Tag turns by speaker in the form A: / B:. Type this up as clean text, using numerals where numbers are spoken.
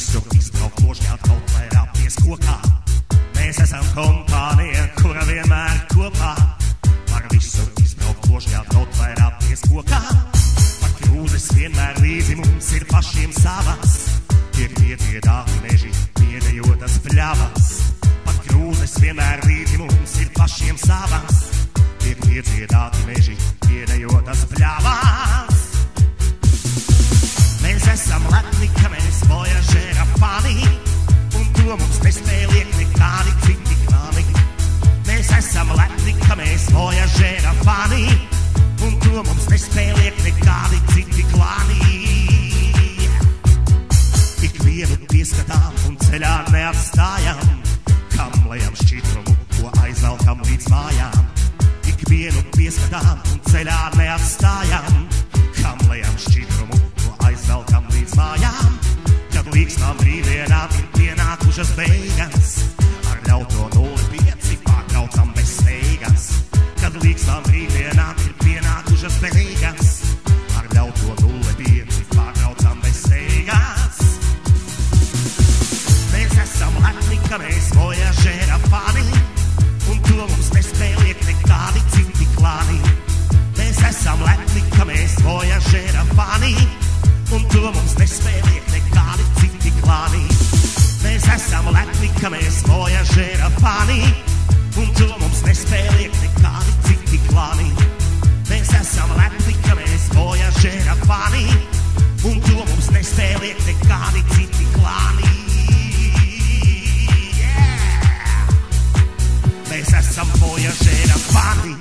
A: visur izbraukloši kaut vai rāpties kokā. Mēs esam kompānija, kura vienmēr kopā. Par visur izbraukloši kaut vai rāpties kokā. Par krūzes vienmēr līdzi mums ir pašiem savas. Tiek iedziedāti meži, piedejotas pļavas. Par krūzes vienmēr līdzi mums ir pašiem savas. Tiek iedziedāti meži, piedejotas pļavas. Mēs esam lepni, ka mēs vojažera fani, un to mums nespēj liekt nekādi citi klani. Mēs esam lepni, ka mēs vojažera fani, un to mums nespēj liekt nekādi citi klani. Ikvienu pieskatām un ceļā neatstājam, kam lejam šķidrumu, ko aizvelkam līdz mājām. Ikvienu pieskatām un ceļā neatstājam, kam lejam šķidrumu, ko aizvelkam līdz mājām. Kad līksnām brīvdienām ir pienākušas beigas, ar ļauto 05 pārtraucam bez steigas. Kad līksnām brīvdienām ir pienākušas beigas, ar ļauto 05 pārtraucam bez steigas. Mēs esam lepni, ka mēs vojažera fani, un to mums nespēj liekt nekādi citi klani. Mēs esam lepni, ka mēs vojažera fani, un to mums nespēj liekt nekādi citi klani. Mēs esam lepni, ka mēs vojažera fani, un to mums nespēj liekt nekādi citi klani. Mēs esam lepni, ka mēs vojažera fani, un to mums nespēj liekt nekādi citi klani. Yeah! Mēs esam vojažera fani.